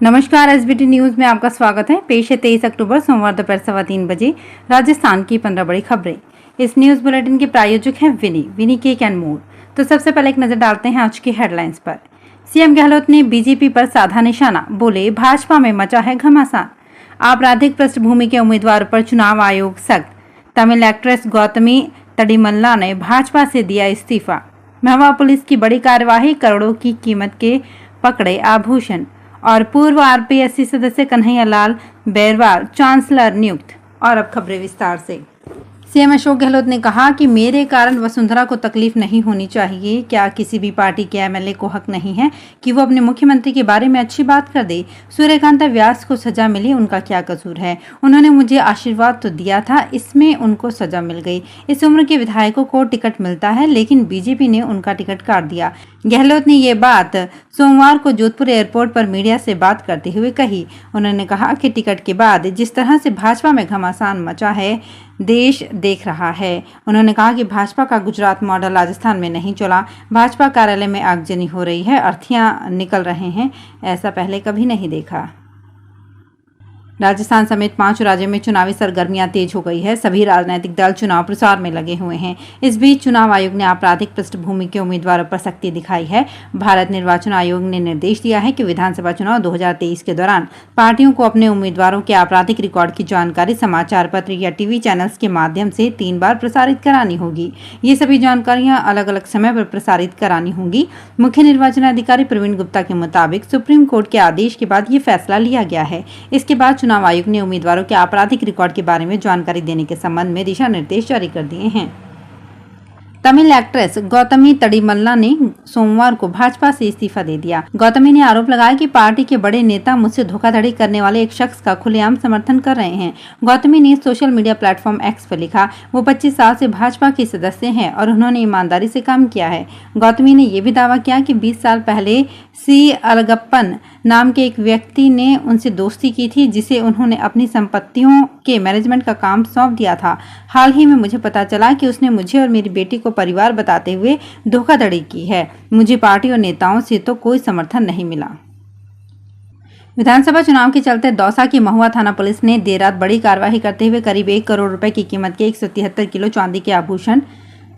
नमस्कार, SBT news में आपका स्वागत है। पेश है 23 अक्टूबर सोमवार दोपहर 3:15 राजस्थान की 15 बड़ी खबरें। इस न्यूज बुलेटिन के प्रायोजक हैं विनी केक एंड मोर। तो सबसे पहले एक नजर डालते हैं आज की हेडलाइंस पर। सीएम गहलोत ने बीजेपी पर साधा निशाना, बोले भाजपा में मचा है घमासान। आपराधिक पृष्ठभूमि के उम्मीदवारों पर चुनाव आयोग सख्त। तमिल एक्ट्रेस गौतमी तड़ीमल्ला ने भाजपा से दिया इस्तीफा। महवा पुलिस की बड़ी कार्यवाही, करोड़ों की कीमत के पकड़े आभूषण। और पूर्व आरपीएससी सदस्य कन्हैया लाल बैरवाल चांसलर नियुक्त। और अब खबरें विस्तार से। सीएम अशोक गहलोत ने कहा कि मेरे कारण वसुंधरा को तकलीफ नहीं होनी चाहिए। क्या किसी भी पार्टी के एमएलए को हक नहीं है कि वो अपने मुख्यमंत्री के बारे में अच्छी बात कर दे? सूर्यकांता व्यास को सजा मिली, उनका क्या कसूर है? उन्होंने मुझे आशीर्वाद तो दिया था, इसमें उनको सजा मिल गई। इस उम्र के विधायकों को टिकट मिलता है, लेकिन बीजेपी ने उनका टिकट काट दिया। गहलोत ने ये बात सोमवार को जोधपुर एयरपोर्ट पर मीडिया से बात करते हुए कही। उन्होंने कहा कि टिकट के बाद जिस तरह से भाजपा में घमासान मचा है, देश देख रहा है। उन्होंने कहा कि भाजपा का गुजरात मॉडल राजस्थान में नहीं चला। भाजपा कार्यालय में आगजनी हो रही है, अर्थियां निकल रहे हैं, ऐसा पहले कभी नहीं देखा। राजस्थान समेत 5 राज्यों में चुनावी सरगर्मियां तेज हो गई है। सभी राजनीतिक दल चुनाव प्रचार में लगे हुए हैं। इस बीच चुनाव आयोग ने आपराधिक पृष्ठभूमि के उम्मीदवारों पर सख्ती दिखाई है। भारत निर्वाचन आयोग ने निर्देश दिया है कि विधानसभा चुनाव 2023 के दौरान पार्टियों को अपने उम्मीदवारों के आपराधिक रिकॉर्ड की जानकारी समाचार पत्र या टीवी चैनल्स के माध्यम से 3 बार प्रसारित करानी होगी। ये सभी जानकारियां अलग अलग समय पर प्रसारित करानी होंगी। मुख्य निर्वाचन अधिकारी प्रवीण गुप्ता के मुताबिक सुप्रीम कोर्ट के आदेश के बाद ये फैसला लिया गया है। इसके बाद चुनाव आयोग ने उम्मीदवारों के आपराधिक रिकॉर्ड के बारे में जानकारी देने के संबंध में दिशा निर्देश जारी कर दिए हैं। तमिल एक्ट्रेस गौतमी तड़ीमल्ला ने सोमवार को भाजपा से इस्तीफा दे दिया। गौतमी ने आरोप लगाया कि पार्टी के बड़े नेता मुझसे धोखाधड़ी करने वाले एक शख्स का खुलेआम समर्थन कर रहे हैं। गौतमी ने सोशल मीडिया प्लेटफॉर्म एक्स पर लिखा, वो 25 साल से भाजपा के सदस्य हैं और उन्होंने ईमानदारी से काम किया है। गौतमी ने यह भी दावा किया कि 20 साल पहले सी अलगप्पन नाम के एक व्यक्ति ने उनसे दोस्ती की थी, जिसे उन्होंने अपनी संपत्तियों के मैनेजमेंट का काम सौंप दिया था। हाल ही में मुझे पता चला कि उसने मुझे और मेरी बेटी को परिवार बताते हुए धोखाधड़ी की है। मुझे पार्टी और नेताओं से तो कोई समर्थन नहीं मिला। विधानसभा चुनाव के चलते दौसा की महुआ थाना पुलिस ने देर रात बड़ी कार्रवाई करते हुए करीब 1 करोड़ रुपए की कीमत के 173 किलो चांदी के आभूषण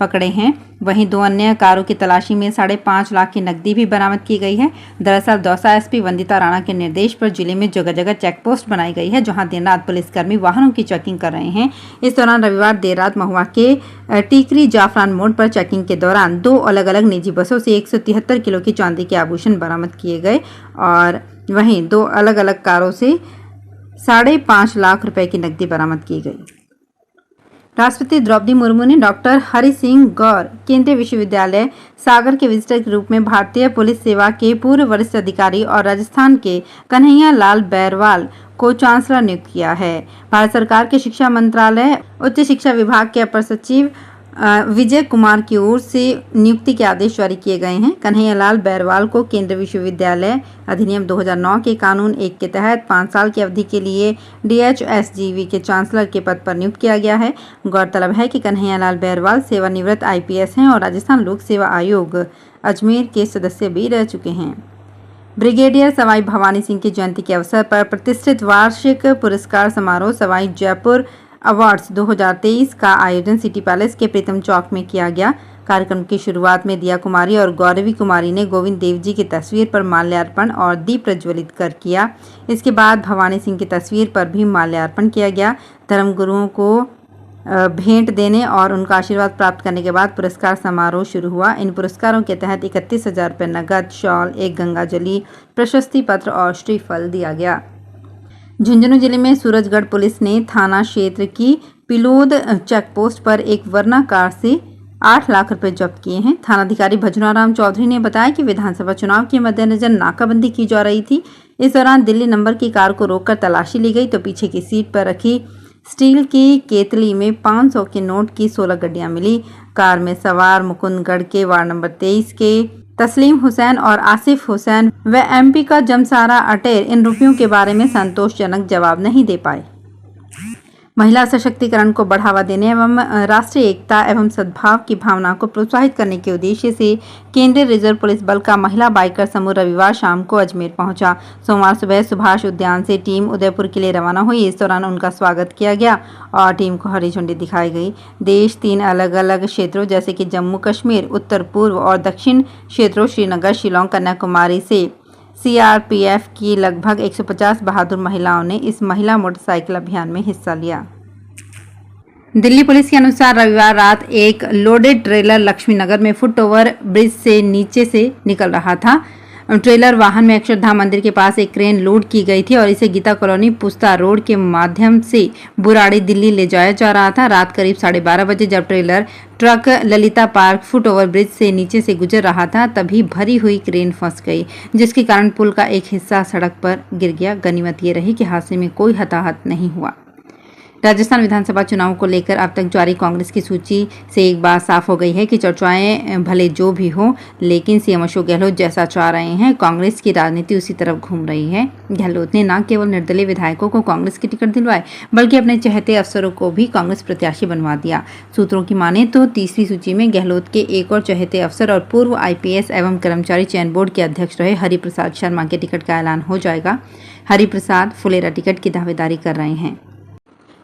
पकड़े हैं। वहीं 2 अन्य कारों की तलाशी में 5.5 लाख की नकदी भी बरामद की गई है। दरअसल दौसा एसपी वंदिता राणा के निर्देश पर जिले में जगह जगह चेक पोस्ट बनाई गई है, जहां दिन रात पुलिसकर्मी वाहनों की चेकिंग कर रहे हैं। इस दौरान रविवार देर रात महुआ के टीकरी जाफरान मोड़ पर चेकिंग के दौरान 2 अलग अलग निजी बसों से 173 किलो की चांदी के आभूषण बरामद किए गए और वहीं 2 अलग अलग कारों से 5.5 लाख रुपए की नकदी बरामद की गई। राष्ट्रपति द्रौपदी मुर्मू ने डॉक्टर हरि सिंह गौर केंद्रीय विश्वविद्यालय सागर के विजिटर के रूप में भारतीय पुलिस सेवा के पूर्व वरिष्ठ अधिकारी और राजस्थान के कन्हैया लाल बैरवाल को चांसलर नियुक्त किया है। भारत सरकार के शिक्षा मंत्रालय उच्च शिक्षा विभाग के अपर सचिव विजय कुमार की ओर से नियुक्ति के आदेश जारी किए गए हैं। कन्हैया लाल बैरवाल को केंद्रीय विश्वविद्यालय अधिनियम 2009 के कानून 1 के तहत 5 साल की अवधि के लिए DHSGV के चांसलर के पद पर नियुक्त किया गया है। गौरतलब है कि कन्हैया लाल बैरवाल सेवानिवृत्त IPS हैं और राजस्थान लोक सेवा आयोग अजमेर के सदस्य भी रह चुके हैं। ब्रिगेडियर सवाई भवानी सिंह की जयंती के अवसर पर प्रतिष्ठित वार्षिक पुरस्कार समारोह सवाई जयपुर अवार्ड्स 2023 का आयोजन सिटी पैलेस के प्रीतम चौक में किया गया। कार्यक्रम की शुरुआत में दिया कुमारी और गौरवी कुमारी ने गोविंद देव जी की तस्वीर पर माल्यार्पण और दीप प्रज्वलित कर किया। इसके बाद भवानी सिंह की तस्वीर पर भी माल्यार्पण किया गया। धर्मगुरुओं को भेंट देने और उनका आशीर्वाद प्राप्त करने के बाद पुरस्कार समारोह शुरू हुआ। इन पुरस्कारों के तहत 31,000 रुपये नकद, शॉल, 1 गंगाजली, प्रशस्ति पत्र और श्रीफल दिया गया। झुंझुनू जिले में सूरजगढ़ पुलिस ने थाना क्षेत्र की पिलोद चेक पोस्ट पर एक वर्ना कार से 8 लाख रुपए जब्त किए हैं। थानाधिकारी भजनाराम चौधरी ने बताया कि विधानसभा चुनाव के मद्देनजर नाकाबंदी की जा रही थी। इस दौरान दिल्ली नंबर की कार को रोककर तलाशी ली गई तो पीछे की सीट पर रखी स्टील की केतली में 500 के नोट की 16 गड्डियां मिली। कार में सवार मुकुंदगढ़ के वार्ड नंबर 23 के तस्लीम हुसैन और आसिफ हुसैन व MP का जमसारा अटेर इन रुपयों के बारे में संतोषजनक जवाब नहीं दे पाए। महिला सशक्तिकरण को बढ़ावा देने एवं राष्ट्रीय एकता एवं सद्भाव की भावना को प्रोत्साहित करने के उद्देश्य से केंद्रीय रिजर्व पुलिस बल का महिला बाइकर समूह रविवार शाम को अजमेर पहुंचा। सोमवार सुबह सुभाष उद्यान से टीम उदयपुर के लिए रवाना हुई। इस दौरान उनका स्वागत किया गया और टीम को हरी झंडी दिखाई गई। देश 3 अलग अलग क्षेत्रों जैसे कि जम्मू कश्मीर, उत्तर पूर्व और दक्षिण क्षेत्रों श्रीनगर, शिलोंग, कन्याकुमारी से सीआरपीएफ की लगभग 150 बहादुर महिलाओं ने इस महिला मोटरसाइकिल अभियान में हिस्सा लिया। दिल्ली पुलिस के अनुसार रविवार रात एक लोडेड ट्रेलर लक्ष्मीनगर में फुट ओवर ब्रिज से नीचे से निकल रहा था। ट्रेलर वाहन में अक्षरधाम मंदिर के पास एक क्रेन लोड की गई थी और इसे गीता कॉलोनी पुस्ता रोड के माध्यम से बुराड़ी दिल्ली ले जाया जा रहा था। रात करीब 12:30 बजे जब truck Lalita park foot over bridge से नीचे से गुजर रहा था तभी भरी हुई क्रेन फंस गई, जिसके कारण पुल का एक हिस्सा सड़क पर गिर गया। गनीमत ये रही कि हादसे में कोई हताहत नहीं हुआ। राजस्थान विधानसभा चुनाव को लेकर अब तक जारी कांग्रेस की सूची से एक बात साफ हो गई है कि चर्चाएं भले जो भी हो, लेकिन सीएम अशोक गहलोत जैसा चाह रहे हैं कांग्रेस की राजनीति उसी तरफ घूम रही है। गहलोत ने न केवल निर्दलीय विधायकों को कांग्रेस की टिकट दिलवाए बल्कि अपने चहेते अफसरों को भी कांग्रेस प्रत्याशी बनवा दिया। सूत्रों की माने तो तीसरी सूची में गहलोत के एक और चहेते अफसर और पूर्व आईपीएस एवं कर्मचारी चयन बोर्ड के अध्यक्ष रहे हरिप्रसाद शर्मा के टिकट का ऐलान हो जाएगा। हरिप्रसाद फुलेरा टिकट की दावेदारी कर रहे हैं।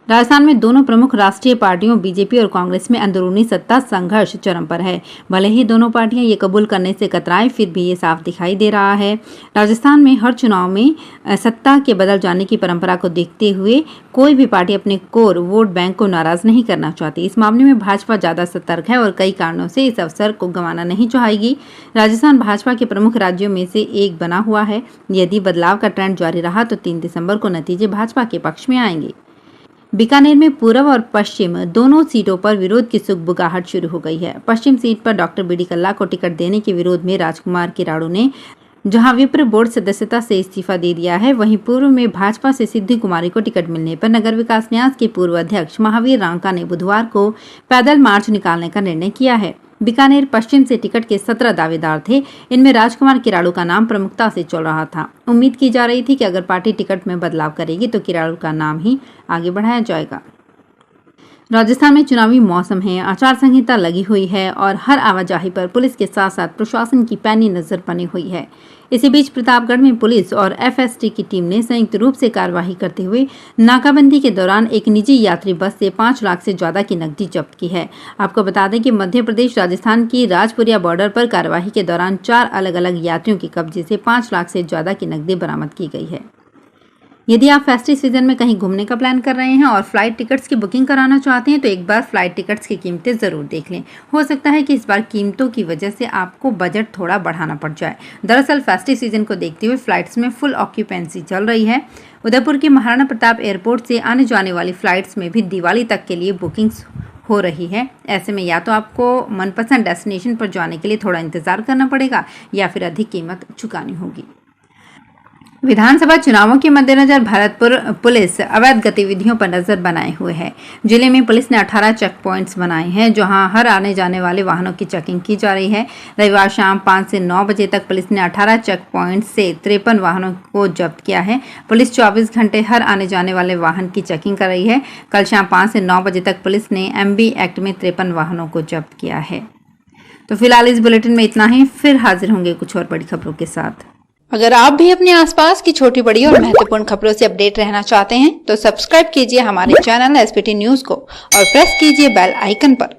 राजस्थान में दोनों प्रमुख राष्ट्रीय पार्टियों बीजेपी और कांग्रेस में अंदरूनी सत्ता संघर्ष चरम पर है। भले ही दोनों पार्टियां ये कबूल करने से कतराएं, फिर भी ये साफ दिखाई दे रहा है। राजस्थान में हर चुनाव में सत्ता के बदल जाने की परंपरा को देखते हुए कोई भी पार्टी अपने कोर वोट बैंक को नाराज नहीं करना चाहती। इस मामले में भाजपा ज्यादा सतर्क है और कई कारणों से इस अवसर को गंवाना नहीं चाहेगी। राजस्थान भाजपा के प्रमुख राज्यों में से एक बना हुआ है। यदि बदलाव का ट्रेंड जारी रहा तो 3 दिसंबर को नतीजे भाजपा के पक्ष में आएंगे। बीकानेर में पूर्व और पश्चिम दोनों सीटों पर विरोध की सुगबुगाहट शुरू हो गई है। पश्चिम सीट पर डॉक्टर बीडी कल्ला को टिकट देने के विरोध में राजकुमार किराड़ू ने जहां विप्र बोर्ड सदस्यता से इस्तीफा दे दिया है, वहीं पूर्व में भाजपा से सिद्धि कुमारी को टिकट मिलने पर नगर विकास न्यास के पूर्व अध्यक्ष महावीर रांका ने बुधवार को पैदल मार्च निकालने का निर्णय किया है। बीकानेर पश्चिम से टिकट के 17 दावेदार थे। इनमें राजकुमार किराड़ू का नाम प्रमुखता से चल रहा था। उम्मीद की जा रही थी कि अगर पार्टी टिकट में बदलाव करेगी तो किराड़ू का नाम ही आगे बढ़ाया जाएगा। राजस्थान में चुनावी मौसम है, आचार संहिता लगी हुई है और हर आवाजाही पर पुलिस के साथ साथ प्रशासन की पैनी नजर बनी हुई है। इसी बीच प्रतापगढ़ में पुलिस और एफएसटी की टीम ने संयुक्त रूप से कार्यवाही करते हुए नाकाबंदी के दौरान एक निजी यात्री बस से 5 लाख से ज्यादा की नकदी जब्त की है। आपको बता दें कि मध्य प्रदेश राजस्थान की राजपुरिया बॉर्डर पर कार्यवाही के दौरान 4 अलग अलग यात्रियों के कब्जे से 5 लाख से ज्यादा की नकदी बरामद की गई है। यदि आप फेस्टिव सीजन में कहीं घूमने का प्लान कर रहे हैं और फ्लाइट टिकट्स की बुकिंग कराना चाहते हैं तो एक बार फ्लाइट टिकट्स की कीमतें ज़रूर देख लें। हो सकता है कि इस बार कीमतों की वजह से आपको बजट थोड़ा बढ़ाना पड़ जाए। दरअसल फेस्टिव सीजन को देखते हुए फ्लाइट्स में फुल ऑक्यूपेंसी चल रही है। उदयपुर के महाराणा प्रताप एयरपोर्ट से आने जाने वाली फ्लाइट्स में भी दिवाली तक के लिए बुकिंग्स हो रही है। ऐसे में या तो आपको मनपसंद डेस्टिनेशन पर जाने के लिए थोड़ा इंतजार करना पड़ेगा या फिर अधिक कीमत चुकानी होगी। विधानसभा चुनावों के मद्देनजर भरतपुर पुलिस अवैध गतिविधियों पर नजर बनाए हुए है। जिले में पुलिस ने 18 चेक पॉइंट्स बनाए हैं जहां हर आने जाने वाले वाहनों की चेकिंग की जा रही है। रविवार शाम 5 से 9 बजे तक पुलिस ने 18 चेक पॉइंट से 53 वाहनों को जब्त किया है। पुलिस 24 घंटे हर आने जाने वाले वाहन की चेकिंग कर रही है। कल शाम 5 से 9 बजे तक पुलिस ने MB एक्ट में 53 वाहनों को जब्त किया है। तो फिलहाल इस बुलेटिन में इतना ही। फिर हाजिर होंगे कुछ और बड़ी खबरों के साथ। अगर आप भी अपने आसपास की छोटी बड़ी और महत्वपूर्ण खबरों से अपडेट रहना चाहते हैं तो सब्सक्राइब कीजिए हमारे चैनल SPT न्यूज को और प्रेस कीजिए बेल आइकन पर।